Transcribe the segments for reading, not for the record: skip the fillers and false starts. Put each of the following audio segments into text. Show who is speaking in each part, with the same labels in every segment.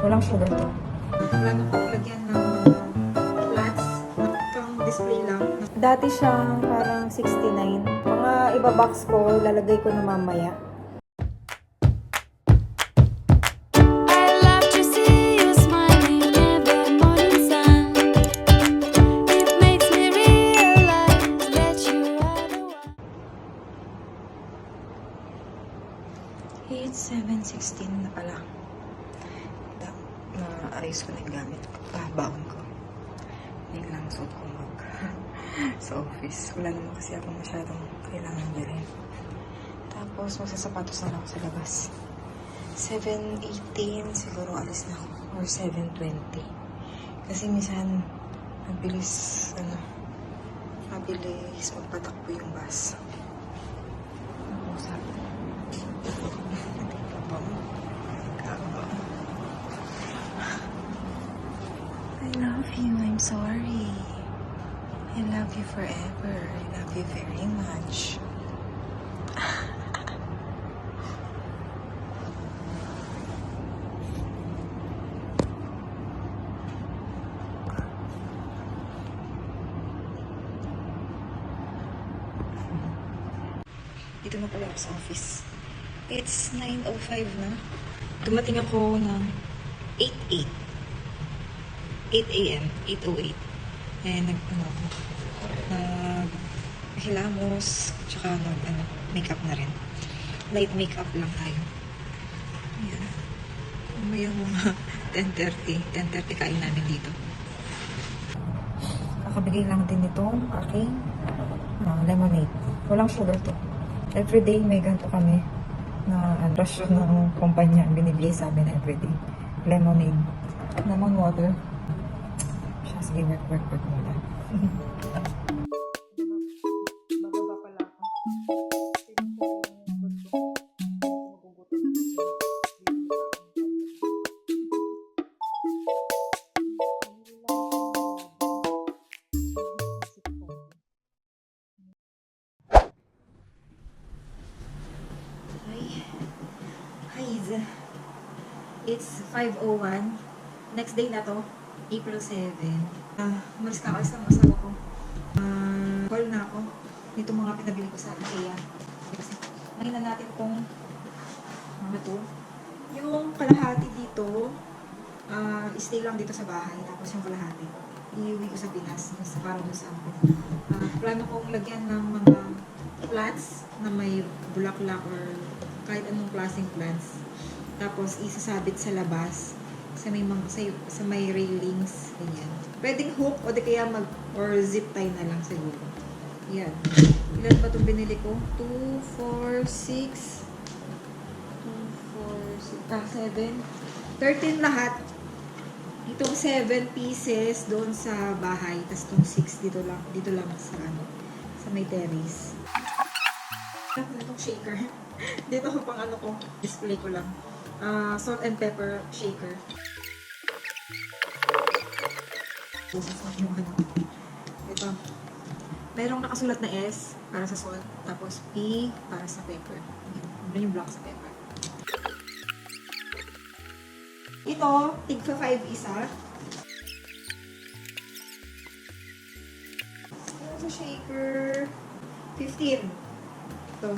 Speaker 1: Walang sugar to. Plano ko lagyan ng plants. Pang display lang. Dati siyang parang 69. Mga iba-box ko, lalagay ko na mamaya.
Speaker 2: I love to see you smiling in the morning sun. It makes me realize that you are the one.
Speaker 1: It's 7:16 na pala. Na-arrange ko na yung gamit. Baon ko. Yun lang suot ko sa office. Wala naman kasi ako masyadong kailangan bilhin. Tapos magsasapatos na lang ako sa labas. 7:18 siguro alis na ako. Or 7:20. Kasi minsan mabilis magpatakbo yung bus. Usap. I love you. I'm sorry. I love you forever. I love you very much. Dito na pala ako sa office. It's 9:05 na. Dumating ako ng 8:08. 8 a.m. 8:08. Eh, hilamos, tsaka makeup na rin. Light makeup lang tayo. Ayan. Mamaya mga 10:30 kain namin dito. Kakabigay lang din itong aking lemonade. Walang sugar to. Everyday may ganito kami na rasyon ng kumpanya binibigay sa amin everyday. Lemonade. Lemon water. Siya, sige, work muna. Bababa pala ako. Hi, it's 5:01. Next day na to, April 7. Umalis ka kasi ang asawa ko. Call na ako nito mga pinabili ko sa IKEA. Kasi nakita natin kung ano to. Yung kalahati dito, stay lang dito sa bahay. Tapos yung kalahati, iuwi ko sa Pinas. Para doon sa ako. Plano kong lagyan ng mga plants na may bulaklak or kahit anong klaseng plants. Tapos isasabit sa labas sa may railings, ganyan. Pwedeng hook o di kaya or zip tie na lang siguro. Yan. Ilan ba itong binili ko? 2, 4, 6 7 13 lahat. Itong 7 pieces doon sa bahay, tapos itong 6 dito lang sa may terrace. Itong shaker. Dito ko pang ko, display ko lang. Salt and pepper shaker. Ito. Merong nakasulat na S para sa salt, tapos P para sa pepper. Ano yung block sa pepper. Ito, tigpa 5 isa. Yung sa shaker, 15. Ito.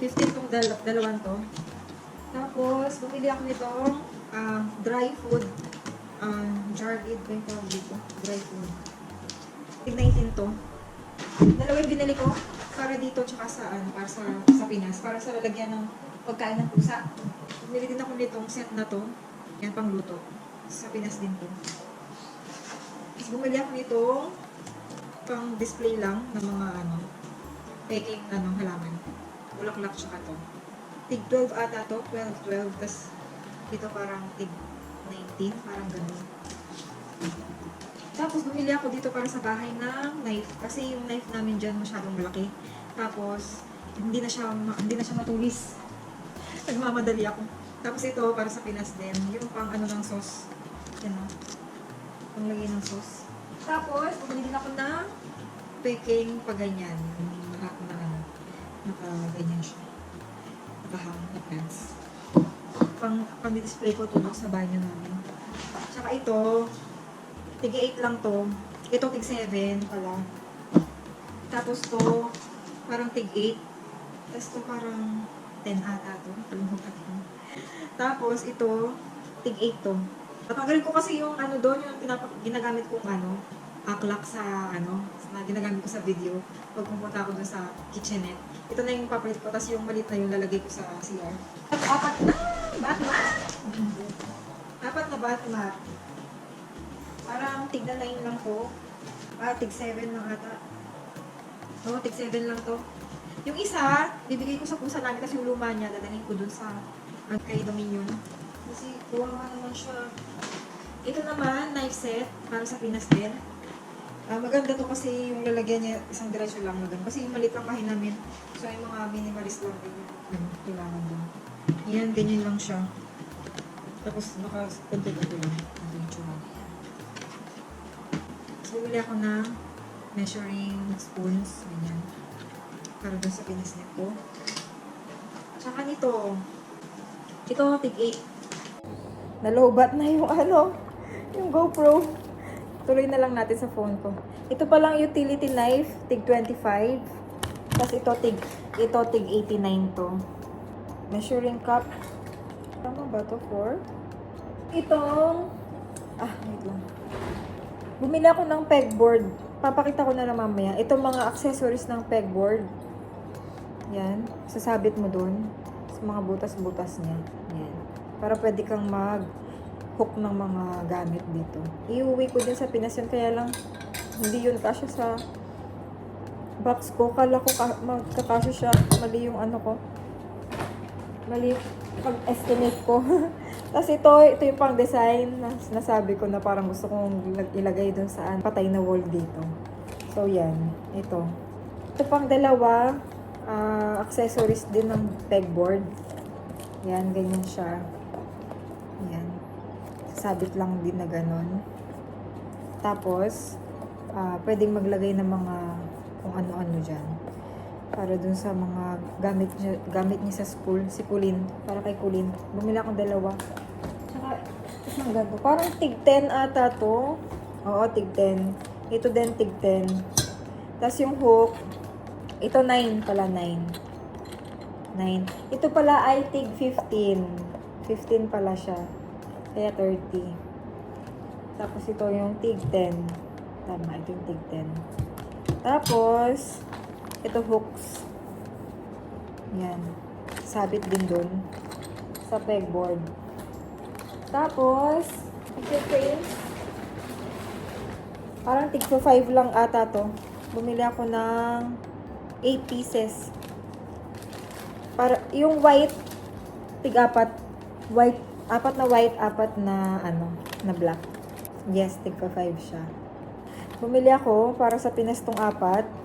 Speaker 1: 15 tong dalawang to. Tapos, bumili ako nitong dry food. Jar aid ba yung tawag dito? Dry food. 19 to. Dalawa yung binili ko para dito tsaka para sa Pinas. Para sa lalagyan ng pagkain ng pusa. Bumili din ako nitong set na to. Yan pang luto. Sa Pinas din to. Tapos bumili ako nitong pang display lang ng mga peking halaman. Bulaklak tsaka to. Tig 12 ata to. 12. Tapos dito parang tig 19. Parang ganun. Tapos bumili ako dito para sa bahay ng knife. Kasi yung knife namin dyan masyadong malaki. Tapos hindi na siya matulis. Nagmamadali ako. Tapos ito para sa Pinas din. Yung pang ng sauce. Yan o. Panglagay ng sauce. Tapos bumili din ako ng peking paganyan. Naka-ganyan siya. Nakahang na pants. Pang-display ko tulog sa banyo namin. Tsaka ito, tig 8 lang to. Ito tig 7 pala. Tapos to, parang tig 8. Tapos to parang 10 ata to. Kalimutan ko. Tapos ito, tig 8 to. Tatanggalin ko kasi yung ano doon, yung ginagamit kong clock sa na ginagamit ko sa video. Pag pumunta ako doon sa kitchenette. Ito na yung papalit ko, tapos yung malit na yung lalagay ko sa CR. Apat na batmat. Apat na batmat. Parang tig na 9 lang to. Tig 7 lang ata. Oo, tig 7 lang to. Yung isa, bibigay ko sa pusa namin kasi yung luma niya, dadalhin ko dun sa kay Dominion. Kasi kuha naman siya. Ito naman, knife set, para sa Pinas din. Maganda to kasi yung lalagyan niya, isang diretsyo lang maganda. Kasi yung maliit lang kahin namin. So, yung mga minimalist lang din yung kailangan dun. Yan, ganyan lang siya. Tapos, naka-konti-konti lang. Ito yung tsura. So, bumili ako ng measuring spoons. Ganyan. Para dun sa pinasnip ko. Tsaka nito. Ito, tig 8. Nalobat na yung yung GoPro. Tuloy na lang natin sa phone ko. Ito pa lang utility knife, tig 25. Tapos ito tig 89 to. Measuring cup. Tama ba to for? Itong, wait lang. Bumili ako ng pegboard. Papakita ko na lang mamaya. Itong mga accessories ng pegboard. Yan. Sasabit mo dun. Sa mga butas-butas niya. Yan. Para pwede kang mag-hook ng mga gamit dito. Iuwi ko din sa Pinas yun. Kaya lang, hindi yun kasya sa box ko. Kala ko magkakasya siya. Mali yung ko. Mali pag-estimate ko. Tapos ito yung pang design na nasabi ko na parang gusto kong ilagay dun saan patay na wall dito. So, yan. Ito. Ito pang dalawa, accessories din ng pegboard. Yan, ganyan siya. Yan. Sabit lang din na ganon. Tapos, pwedeng maglagay ng mga kung ano-ano dyan. Para dun sa mga gamit niya sa school, si Kulin. Para kay Kulin. Bumili akong dalawa. Saka, isang ganito. Parang tig 10 ata to. Oo, tig 10. Ito din tig 10. Tapos yung hook, ito 9 pala, 9. Ito pala ay tig 15. 15 pala siya. Kaya 30. Tapos ito yung tig 10. Tama, ito yung tig 10. Tapos, ito hooks. Yan. Sabit din dun. Sa pegboard. Tapos, ito frames. Parang tig 5 lang ata to. Bumili ako ng 8 pieces. Para, yung white, tig 4. White, 4 na white, 4 na, na black. Yes, tig 5 siya. Bumili ako para sa Pinas tong 4.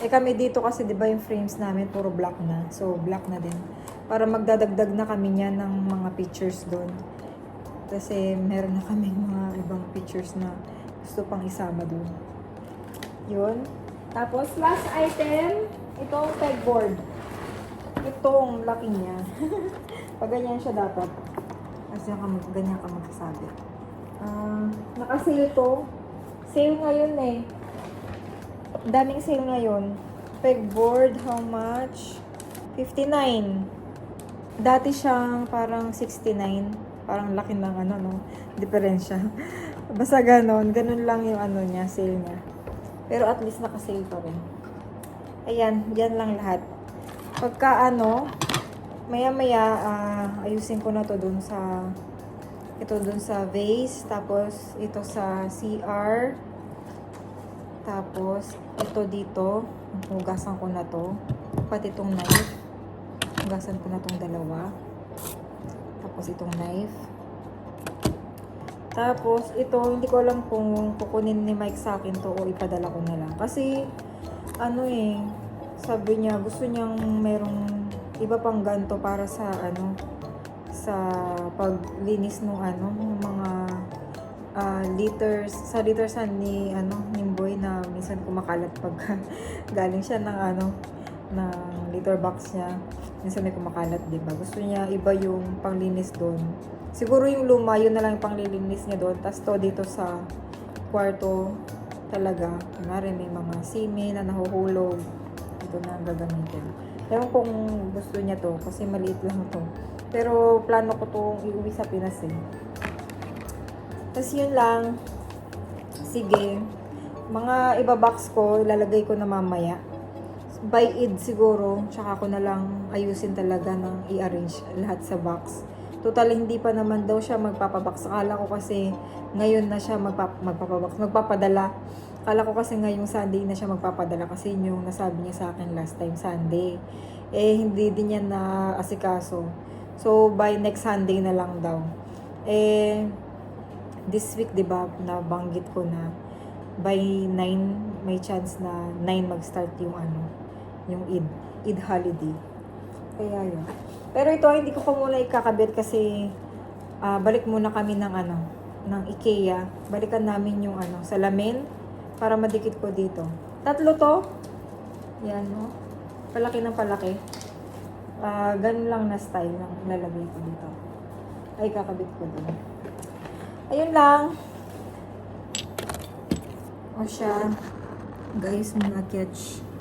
Speaker 1: Kami dito kasi 'di ba yung frames namin puro black na. So black na din. Para magdadagdag na kami niya ng mga pictures doon. Kasi meron na kami mga ibang pictures na gusto pang isama doon. 'Yun. Tapos last item, itong pegboard. Itong laki niya. Pag ganyan siya dapat. Kasi ganyan ka magsasabi. Naka-sale to. Sale ngayon eh. Daming sale ngayon. Pegboard, how much? 59. Dati siyang parang 69. Parang laki ng diferensya. Basta ganon. Ganon lang yung niya, sale niya. Pero at least naka-sale pa rin. Ayan, yan lang lahat. Pagka maya-maya, ayusin ko na to dun sa vase. Tapos, ito sa CR. Tapos, ito dito, hugasan ko na to. Pati itong knife. Hugasan ko na itong dalawa. Tapos, itong knife. Tapos, ito, hindi ko alam kung kukunin ni Mike sa akin to o ipadala ko na lang. Kasi, sabi niya, gusto niyang merong iba pang ganto para sa, sa paglinis ng mga liters ni Nimboy na minsan kumakalat pag galing siya ng ng litter box niya. Minsan may kumakalat, di ba? Gusto niya iba yung panglinis doon. Siguro yung luma, yun na lang yung panglilinis niya doon. Tapos to dito sa kwarto talaga. Kunwari may mga simi na nahuhulog. Ito na ang gagamitin. Ewan kung gusto niya to kasi maliit lang to. Pero plano ko tong iuwi sa Pinas eh. Tapos yun lang. Sige. Mga iba-box ko, ilalagay ko na mamaya. By Eid siguro, tsaka ko na lang ayusin talaga ng i-arrange lahat sa box. Total, hindi pa naman daw siya magpapabox. Akala ko kasi ngayon na siya magpapadala. Akala ko kasi ngayong Sunday na siya magpapadala kasi yun yung nasabi niya sa akin last time Sunday. Eh, hindi din niya na asikaso. So, by next Sunday na lang daw. Eh, this week, di ba, nabanggit ko na by 9, may chance na 9 mag-start yung yung Eid holiday. Kaya yun. Pero ito, hindi ko pa muna ikakabit kasi balik muna kami ng ng IKEA. Balikan namin yung salamin para madikit ko dito. 3 to. Yan, no? Palaki ng palaki. Ganun lang na style ng lalagay ko dito. Ay, kakabit ko dito. Ayun lang. O siya. Guys, mga catch.